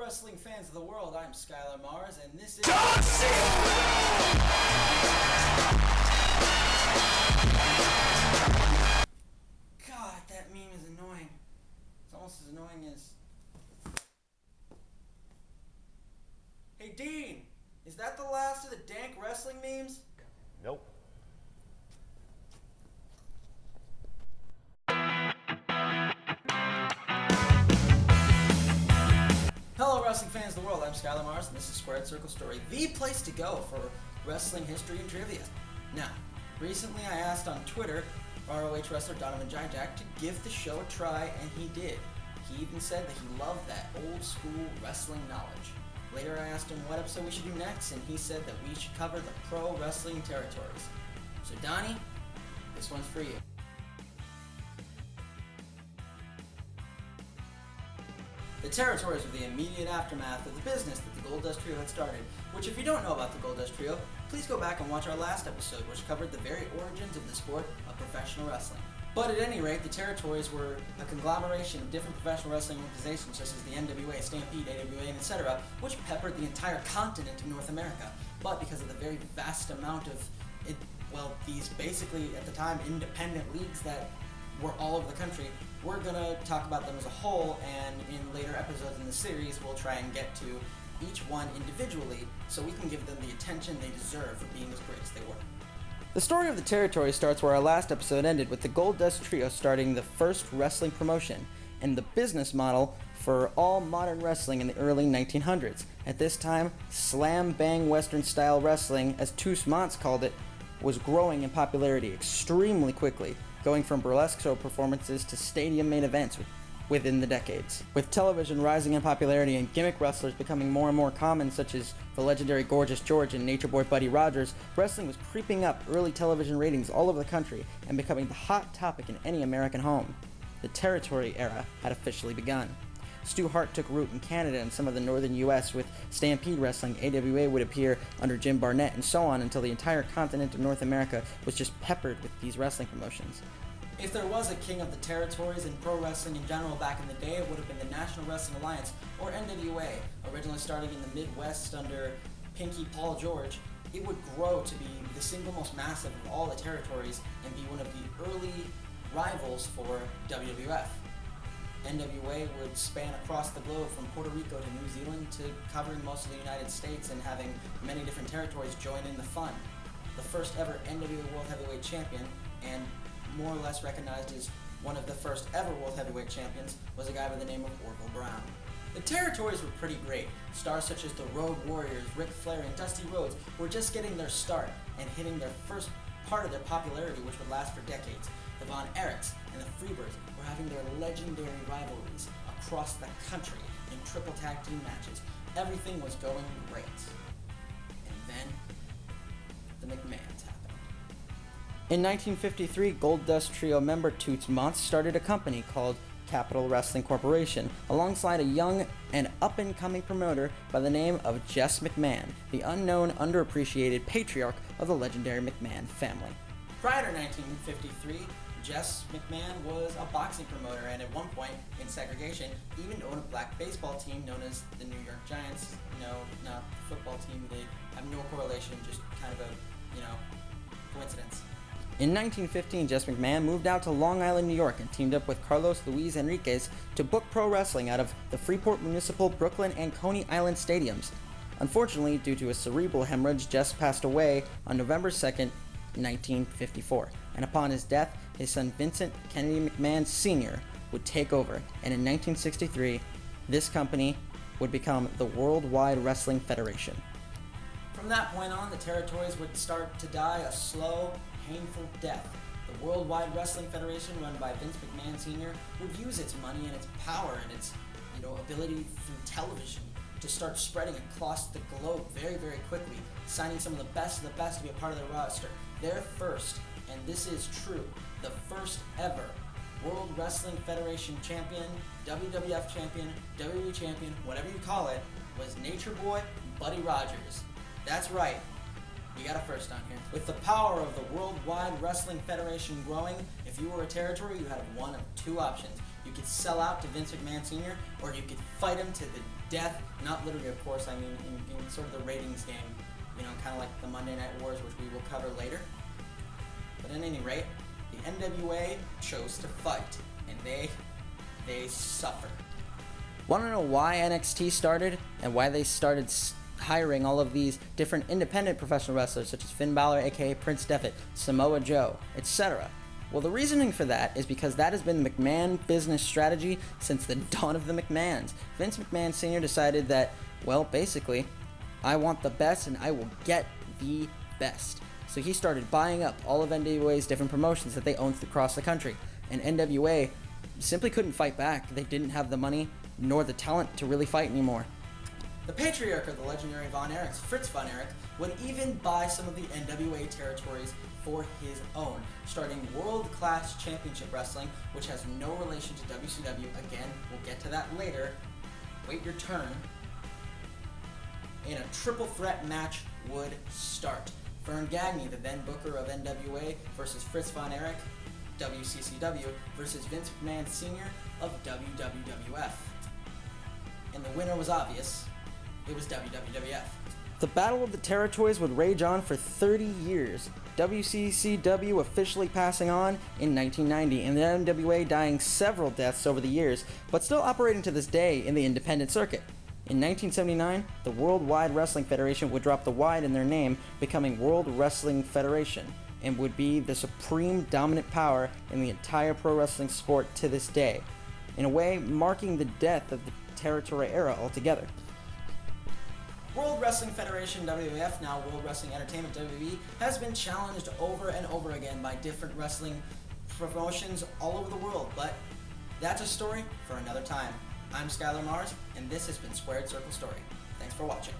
wrestling fans of the world, I'm Skylar Mars, and this is... God, that meme is annoying. It's almost as annoying as... Hey, Dean! Is that the last of the dank wrestling memes? Nope. Hello, wrestling fans of the world. I'm Skylar Mars, and this is Squared Circle Story, the place to go for wrestling history and trivia. Now, recently I asked on Twitter ROH wrestler Donovan Jijak to give the show a try, and he did. He even said that he loved that old school wrestling knowledge. Later I asked him what episode we should do next, and he said that we should cover the pro wrestling territories. So Donnie, this one's for you. The territories were the immediate aftermath of the business that the Gold Dust Trio had started, which if you don't know about the Gold Dust Trio, please go back and watch our last episode, which covered the very origins of the sport of professional wrestling. But at any rate, the territories were a conglomeration of different professional wrestling organizations such as the NWA, Stampede, AWA, and etc., which peppered the entire continent of North America. But because of the very vast amount of, these basically, at the time, independent leagues that were all over the country, we're going to talk about them as a whole, and in later episodes in the series, we'll try and get to each one individually so we can give them the attention they deserve for being as great as they were. The story of the territory starts where our last episode ended, with the Gold Dust Trio starting the first wrestling promotion and the business model for all modern wrestling in the early 1900s. At this time, slam bang western style wrestling, as Two Smots called it, was growing in popularity extremely quickly, going from burlesque show performances to stadium main events within the decades. With television rising in popularity and gimmick wrestlers becoming more and more common, such as the legendary Gorgeous George and Nature Boy Buddy Rogers, wrestling was creeping up early television ratings all over the country and becoming the hot topic in any American home. The territory era had officially begun. Stu Hart took root in Canada and some of the northern US with Stampede Wrestling. AWA would appear under Jim Barnett, and so on until the entire continent of North America was just peppered with these wrestling promotions. If there was a king of the territories in pro wrestling in general back in the day, it would have been the National Wrestling Alliance, or NWA. Originally starting in the Midwest under Pinky Paul George, it would grow to be the single most massive of all the territories and be one of the early rivals for WWF. NWA would span across the globe from Puerto Rico to New Zealand to covering most of the United States and having many different territories join in the fun. The first ever NWA World Heavyweight Champion, and more or less recognized as one of the first ever World Heavyweight Champions, was a guy by the name of Orville Brown. The territories were pretty great. Stars such as the Road Warriors, Ric Flair, and Dusty Rhodes were just getting their start and hitting their first part of their popularity, which would last for decades. The Von Erichs and the Freebirds were having their legendary rivalries across the country in triple tag team matches. Everything was going great. And then, the McMahons happened. In 1953, Gold Dust Trio member Toots Monts started a company called Capital Wrestling Corporation, alongside a young and up-and-coming promoter by the name of Jess McMahon, the unknown, underappreciated patriarch of the legendary McMahon family. Prior to 1953, Jess McMahon was a boxing promoter, and at one point, in segregation, even owned a black baseball team known as the New York Giants. No, not the football team. They have no correlation, just kind of a, coincidence. In 1915, Jess McMahon moved out to Long Island, New York, and teamed up with Carlos Luis Enriquez to book pro wrestling out of the Freeport Municipal, Brooklyn, and Coney Island stadiums. Unfortunately, due to a cerebral hemorrhage, Jess passed away on November 2nd, 1954, and upon his death, his son Vincent Kennedy McMahon Sr. would take over, and in 1963, this company would become the Worldwide Wrestling Federation. From that point on, the territories would start to die a slow, painful death. The Worldwide Wrestling Federation, run by Vince McMahon Sr., would use its money and its power and its ability through television to start spreading across the globe very, very quickly, signing some of the best to be a part of their roster. Their first, and this is true, the first ever World Wrestling Federation champion, WWF champion, WWE champion, whatever you call it, was Nature Boy Buddy Rogers. That's right, we got a first on here. With the power of the Worldwide Wrestling Federation growing, if you were a territory, you had one of two options. You could sell out to Vince McMahon Sr., or you could fight him to the death. Not literally, of course, I mean in sort of the ratings game, kind of like the Monday Night Wars, which we will cover later. But at any rate, the NWA chose to fight, and they suffered. Want to know why NXT started and why they started hiring all of these different independent professional wrestlers such as Finn Balor, aka Prince Devitt, Samoa Joe, etc.? Well, the reasoning for that is because that has been the McMahon business strategy since the dawn of the McMahons. Vince McMahon Sr. decided that, well, basically, I want the best and I will get the best. So he started buying up all of NWA's different promotions that they owned across the country. And NWA simply couldn't fight back. They didn't have the money nor the talent to really fight anymore. The patriarch of the legendary Von Erichs, Fritz Von Erich, would even buy some of the NWA territories for his own, starting world-class championship wrestling, which has no relation to WCW. Again, we'll get to that later. Wait your turn. And a triple threat match would start. Vern Gagne, the then booker of NWA, versus Fritz Von Erich, WCCW, versus Vince McMahon Sr. of WWF. And the winner was obvious. It was WWF. The Battle of the Territories would rage on for 30 years, WCCW officially passing on in 1990, and the NWA dying several deaths over the years, but still operating to this day in the independent circuit. In 1979, the Worldwide Wrestling Federation would drop the "wide" in their name, becoming World Wrestling Federation, and would be the supreme dominant power in the entire pro wrestling sport to this day, in a way marking the death of the territory era altogether. World Wrestling Federation, WWF, now World Wrestling Entertainment, WWE, has been challenged over and over again by different wrestling promotions all over the world, but that's a story for another time. I'm Skylar Mars, and this has been Squared Circle Story. Thanks for watching.